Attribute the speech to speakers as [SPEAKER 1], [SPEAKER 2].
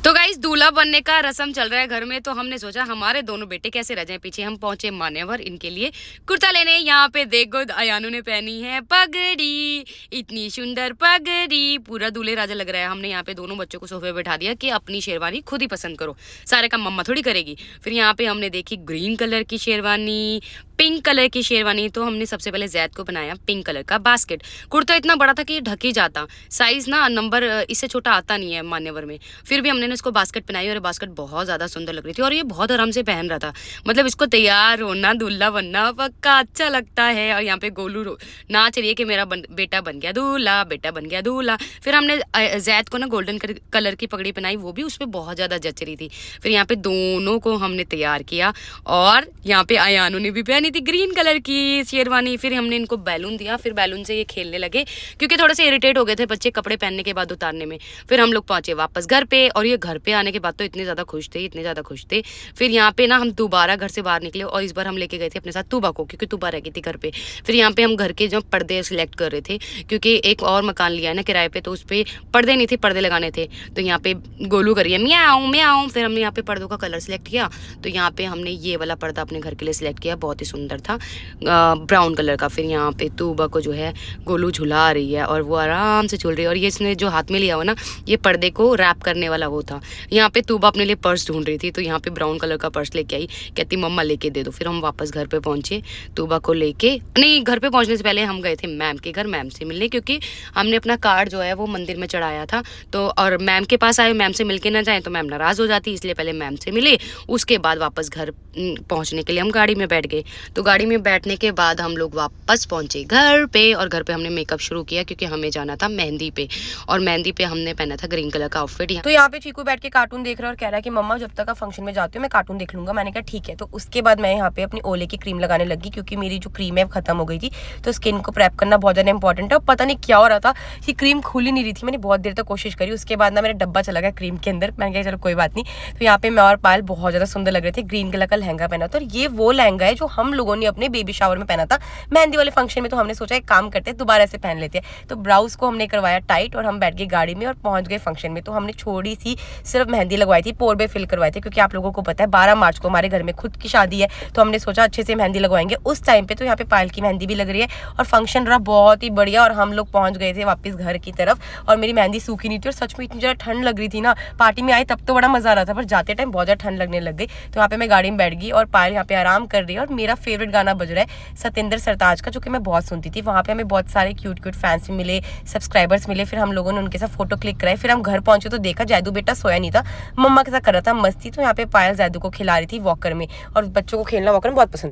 [SPEAKER 1] तो गाइस दूल्हा बनने का रस्म चल रहा है घर में, तो हमने सोचा हमारे दोनों बेटे कैसे रह जाएं पीछे। हम पहुंचे मान्यवर इनके लिए कुर्ता लेने। यहाँ पे देखो अयानु ने पहनी है पगड़ी, इतनी सुंदर पगड़ी, पूरा दूल्हे राजा लग रहा है। हमने यहाँ पे दोनों बच्चों को सोफे बैठा दिया कि अपनी शेरवानी खुद ही पसंद करो, सारे काम मम्मा थोड़ी करेगी। फिर यहाँ पे हमने देखी ग्रीन कलर की शेरवानी, पिंक कलर की शेरवानी। तो हमने सबसे पहले जैद को बनाया पिंक कलर का बास्केट। कुर्ता इतना बड़ा था कि ढक ही जाता, साइज ना नंबर इससे छोटा आता नहीं है मान्यवर में। फिर भी हमने इसको बास्केट पहनाई और बास्केट बहुत ज़्यादा सुंदर लग रही थी और ये बहुत आराम से पहन रहा था। मतलब इसको तैयार होना दूल्हा बनना पक्का अच्छा लगता है। और यहाँ पे गोलू नाच रही है कि मेरा बेटा बन गया दूल्हा, बेटा बन गया दूल्हा। फिर हमने जैद को ना गोल्डन कलर की पगड़ी पहनाई, वो भी उस पर बहुत ज़्यादा जच रही थी। फिर यहाँ पे दोनों को हमने तैयार किया और यहाँ पे अयानु ने भी पहनी थी ग्रीन कलर की शेरवानी। फिर हमने इनको बैलून दिया, फिर बैलून से ये खेलने लगे क्योंकि थोड़े से इरिटेट हो गए थे बच्चे कपड़े पहनने के बाद उतारने में। फिर हम लोग पहुंचे वापस घर पे और ये घर पे आने के बाद तो इतने ज़्यादा खुश थे। फिर यहाँ पे ना हम दोबारा घर से बाहर निकले और इस बार हम लेके गए थे अपने साथ तूबा को, क्योंकि तूबा रह गई थी घर पे। फिर यहाँ पे हम घर के जो पर्दे सिलेक्ट कर रहे थे क्योंकि एक और मकान लिया है ना किराए पे, तो उस पर पर्दे नहीं थे, पर्दे लगाने थे। तो यहाँ पे गोलू करिए म्याऊं म्याऊं। फिर हमने यहाँ पे पर्दों का कलर सिलेक्ट किया, तो यहाँ पे हमने ये वाला पर्दा अपने घर के लिए सिलेक्ट किया, बहुत ही सुंदर था ब्राउन कलर का। फिर यहाँ पे तूबा को जो है गोलू झुला रही है और वो आराम से झूल रही है। और ये इसने जो हाथ में लिया हुआ ना, ये पर्दे को रैप करने वाला वो था। यहाँ पे तूबा अपने लिए पर्स ढूंढ रही थी, तो यहाँ पे ब्राउन कलर का पर्स लेके आई, कहती मम्मा लेके दे दो। फिर हम वापस घर पे पहुंचे तूबा को लेके। नहीं, घर पे पहुंचने से पहले हम गए थे मैम के घर, मैम से मिलने, क्योंकि हमने अपना कार्ड जो है वो मंदिर में चढ़ाया था। तो और मैम के पास आए, मैम से मिलके ना जाए तो मैम नाराज हो जाती, इसलिए पहले मैम से मिले। उसके बाद वापस घर पहुंचने के लिए हम गाड़ी में बैठ गए। तो गाड़ी में बैठने के बाद हम लोग वापस पहुंचे घर पे और घर पे हमने मेकअप शुरू किया क्योंकि हमें जाना था मेहंदी पे। और मेहंदी पे हमने पहना था ग्रीन कलर का आउटफिट।
[SPEAKER 2] तो यहाँ पे चीकू बैठ के कार्टून देख रहा है और कह रहा है कि मम्मा जब तक आप फंक्शन में जाती हो मैं कार्टून देख लूंगा। मैंने कहा ठीक है। तो उसके बाद मैं यहाँ पे अपनी ओले की क्रीम लगाने लगी क्योंकि मेरी जो क्रीम है खत्म हो गई थी। तो स्किन को प्रेप करना बहुत ज्यादा इंपॉर्टेंट है। और पता नहीं क्या हो रहा था, ये क्रीम खुल ही नहीं रही थी। मैंने बहुत देर तक कोशिश करी, उसके बाद ना मेरा डब्बा चला गया क्रीम के अंदर। मैंने कहा चलो कोई बात नहीं। तो यहाँ पे मैं और पायल बहुत ज्यादा सुंदर लग रहे थे। ग्रीन कलर का लहंगा पहना था और ये वो लहंगा है जो हम लोगों ने अपने बेबी शावर में पहना था मेहंदी वाले फंक्शन में। तो हमने सोचा एक काम करते हैं, दोबारा से पहन लेते हैं। तो ब्लाउज को हमने करवाया टाइट और हम बैठ गए गाड़ी में और पहुंच गए फंक्शन में। तो हमने छोटी सी सिर्फ मेहंदी लगवाई थी, पोरबे फिल करवाए थे, क्योंकि आप लोगों को पता है 12 मार्च को हमारे घर में खुद की शादी है। तो हमने सोचा अच्छे से मेहंदी लगवाएंगे उस टाइम पे। तो यहाँ पे पायल की मेहंदी भी लग रही है और फंक्शन रहा बहुत ही बढ़िया। और हम लोग पहुंच गए थे वापस घर की तरफ और मेरी मेहंदी सूखी नहीं थी और सच में इतनी ज़्यादा ठंड लग रही थी ना। पार्टी में आई तब तो बड़ा मजा आ रहा था, पर जाते टाइम बहुत ज़्यादा ठंड लगने लग गई। तो यहाँ पे मैं गाड़ी में बैठ गई और पायल यहाँ पे आराम कर रही है। और मेरा फेवरेट गाना बज रहा है सतेंद्र सरताज का, जो कि मैं बहुत सुनती थी। वहाँ पे हमें बहुत सारे क्यूट फैंस भी मिले, सब्सक्राइबर्स मिले। फिर हम लोगों ने उनके साथ फोटो क्लिक कराए। फिर हम घर पहुंचे तो देखा जैदू बेटा सोया नहीं था, मम्मा के साथ कर रहा था मस्ती। तो यहाँ पे पायल जैदू को खिला रही थी वॉकर में, और बच्चों को खेलना वॉकर में बहुत पसंद।